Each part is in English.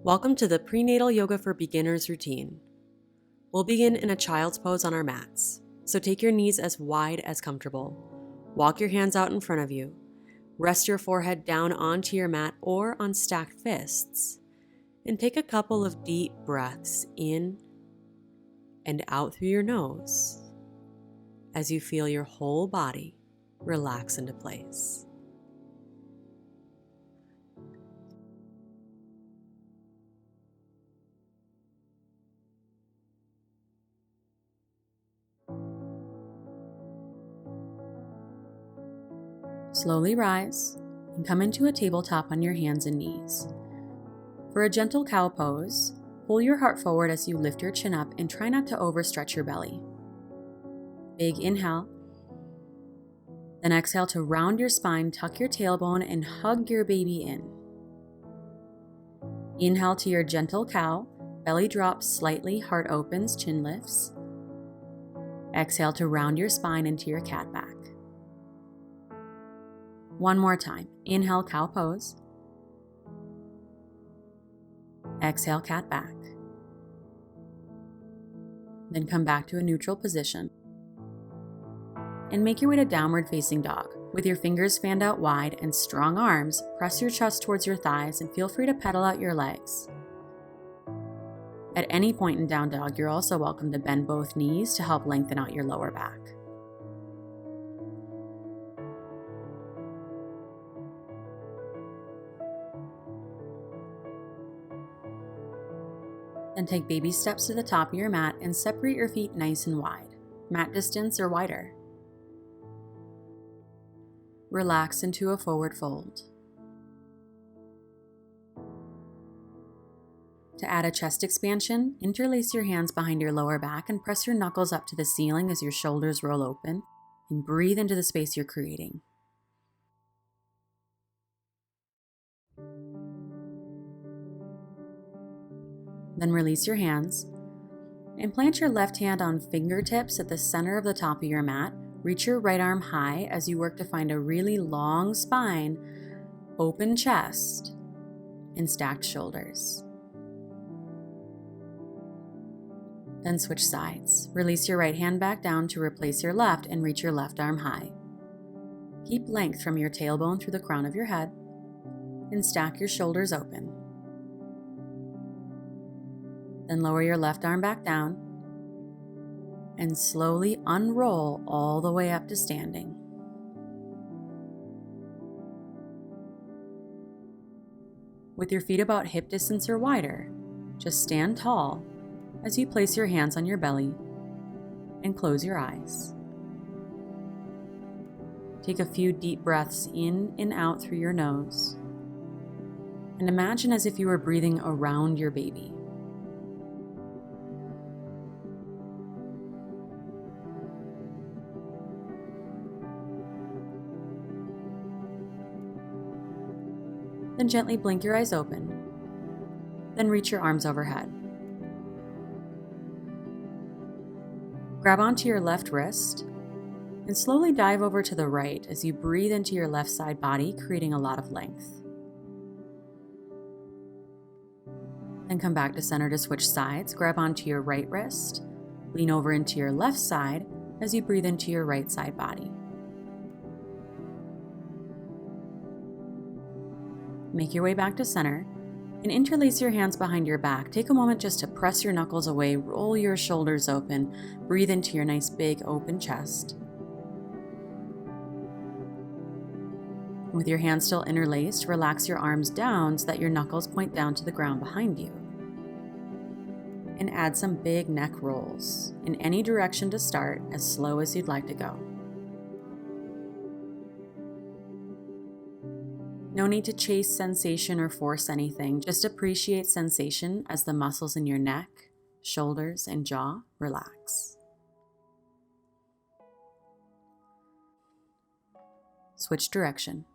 Welcome to the Prenatal Yoga for Beginners routine. We'll begin in a child's pose on our mats, so take your knees as wide as comfortable. Walk your hands out in front of you. Rest your forehead down onto your mat or on stacked fists, and take a couple of deep breaths in and out through your nose as you feel your whole body relax into place. Slowly rise and come into a tabletop on your hands and knees. For a gentle cow pose, pull your heart forward as you lift your chin up and try not to overstretch your belly. Big inhale. Then exhale to round your spine, tuck your tailbone, and hug your baby in. Inhale to your gentle cow, belly drops slightly, heart opens, chin lifts. Exhale to round your spine into your cat back. One more time. Inhale, cow pose. Exhale, cat back. Then come back to a neutral position. And make your way to downward facing dog. With your fingers fanned out wide and strong arms, press your chest towards your thighs and feel free to pedal out your legs. At any point in down dog, you're also welcome to bend both knees to help lengthen out your lower back. Then take baby steps to the top of your mat and separate your feet nice and wide, mat distance or wider. Relax into a forward fold. To add a chest expansion, interlace your hands behind your lower back and press your knuckles up to the ceiling as your shoulders roll open, and breathe into the space you're creating. Then release your hands and plant your left hand on fingertips at the center of the top of your mat. Reach your right arm high as you work to find a really long spine, open chest, and stacked shoulders. Then switch sides. Release your right hand back down to replace your left and reach your left arm high. Keep length from your tailbone through the crown of your head and stack your shoulders open. Then lower your left arm back down and slowly unroll all the way up to standing. With your feet about hip distance or wider, just stand tall as you place your hands on your belly and close your eyes. Take a few deep breaths in and out through your nose, and imagine as if you were breathing around your baby. Then gently blink your eyes open. Then reach your arms overhead. Grab onto your left wrist and slowly dive over to the right as you breathe into your left side body, creating a lot of length. Then come back to center to switch sides. Grab onto your right wrist, lean over into your left side as you breathe into your right side body. Make your way back to center and interlace your hands behind your back. Take a moment just to press your knuckles away, roll your shoulders open, breathe into your nice big open chest. With your hands still interlaced, relax your arms down so that your knuckles point down to the ground behind you. And add some big neck rolls in any direction to start, as slow as you'd like to go. No need to chase sensation or force anything. Just appreciate sensation as the muscles in your neck, shoulders, and jaw relax. Switch direction.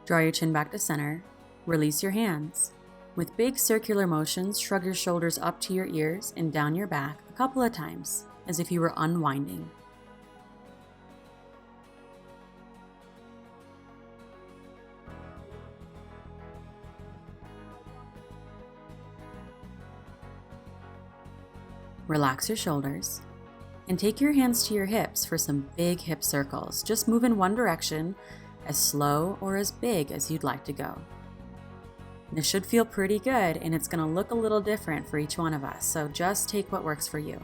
Draw your chin back to center, release your hands, With big circular motions, shrug your shoulders up to your ears and down your back a couple of times, as if you were unwinding. Relax your shoulders and take your hands to your hips for some big hip circles. Just move in one direction, as slow or as big as you'd like to go. This should feel pretty good, and it's going to look a little different for each one of us, so just take what works for you.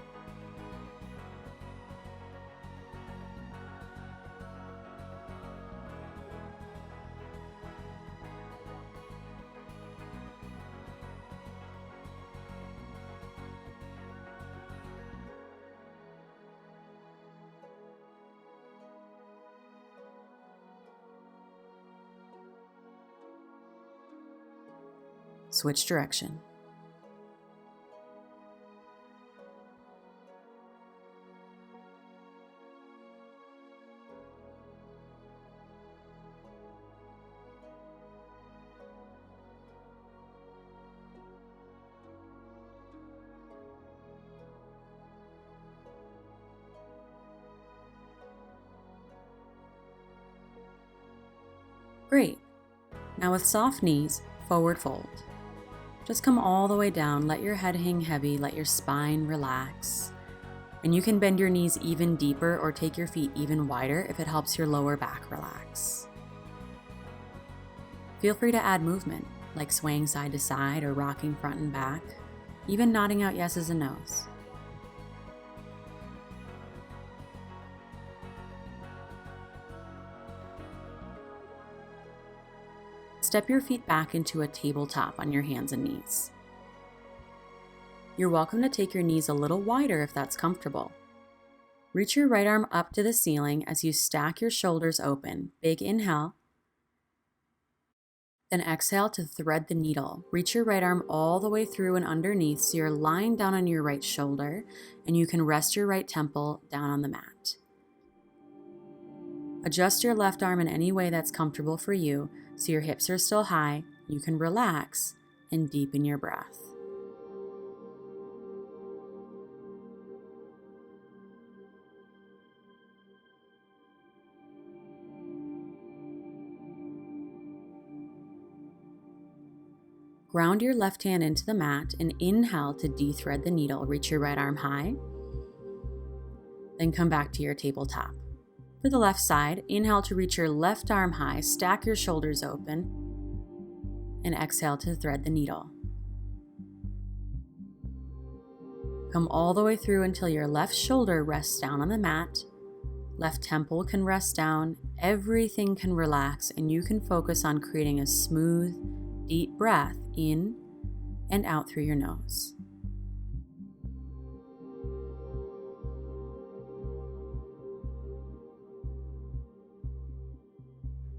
Switch direction. Great. Now with soft knees, forward fold. Just come all the way down, let your head hang heavy, let your spine relax. And you can bend your knees even deeper or take your feet even wider if it helps your lower back relax. Feel free to add movement, like swaying side to side or rocking front and back, even nodding out yeses and nos. Step your feet back into a tabletop on your hands and knees. You're welcome to take your knees a little wider if that's comfortable. Reach your right arm up to the ceiling as you stack your shoulders open. Big inhale. Then exhale to thread the needle. Reach your right arm all the way through and underneath so you're lying down on your right shoulder and you can rest your right temple down on the mat. Adjust your left arm in any way that's comfortable for you so your hips are still high, you can relax and deepen your breath. Ground your left hand into the mat and inhale to de-thread the needle. Reach your right arm high, then come back to your tabletop. For the left side, inhale to reach your left arm high, stack your shoulders open, and exhale to thread the needle. Come all the way through until your left shoulder rests down on the mat, left temple can rest down, everything can relax, and you can focus on creating a smooth, deep breath in and out through your nose.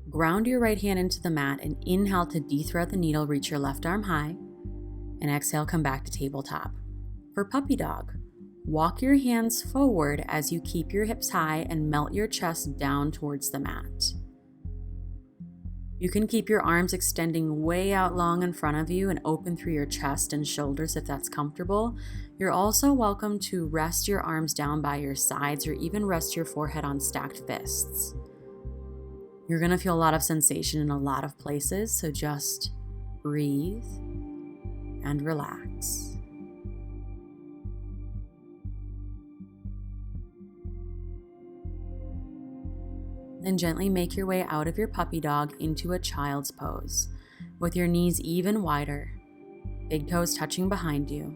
Ground your right hand into the mat and inhale to de-thread the needle, reach your left arm high, and exhale, come back to tabletop. For puppy dog, walk your hands forward as you keep your hips high and melt your chest down towards the mat. You can keep your arms extending way out long in front of you and open through your chest and shoulders if that's comfortable. You're also welcome to rest your arms down by your sides or even rest your forehead on stacked fists. You're going to feel a lot of sensation in a lot of places, so just breathe and relax. Then gently make your way out of your puppy dog into a child's pose, with your knees even wider, big toes touching behind you.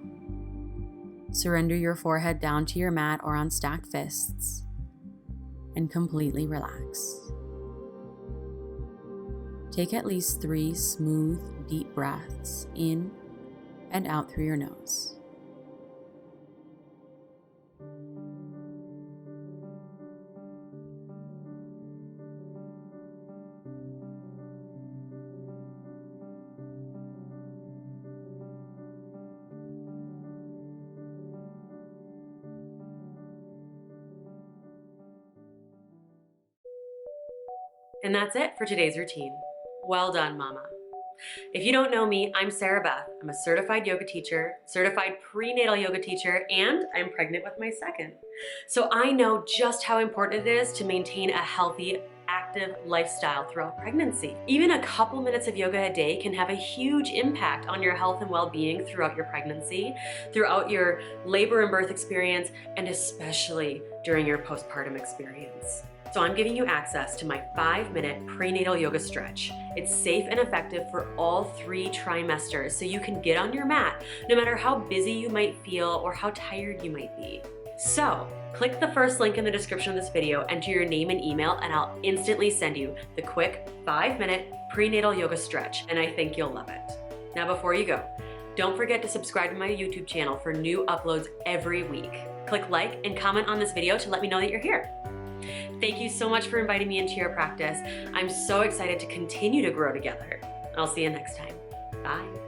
Surrender your forehead down to your mat or on stacked fists, and completely relax. Take at least 3 smooth, deep breaths in and out through your nose. And that's it for today's routine. Well done, Mama. If you don't know me, I'm Sarah Beth. I'm a certified yoga teacher, certified prenatal yoga teacher, and I'm pregnant with my second. So I know just how important it is to maintain a healthy, active lifestyle throughout pregnancy. Even a couple minutes of yoga a day can have a huge impact on your health and well-being throughout your pregnancy, throughout your labor and birth experience, and especially during your postpartum experience. So I'm giving you access to my 5-minute prenatal yoga stretch. It's safe and effective for all 3 trimesters, so you can get on your mat no matter how busy you might feel or how tired you might be. So click the first link in the description of this video, enter your name and email, and I'll instantly send you the quick 5-minute prenatal yoga stretch, and I think you'll love it. Now before you go, don't forget to subscribe to my YouTube channel for new uploads every week. Click like and comment on this video to let me know that you're here. Thank you so much for inviting me into your practice. I'm so excited to continue to grow together. I'll see you next time. Bye.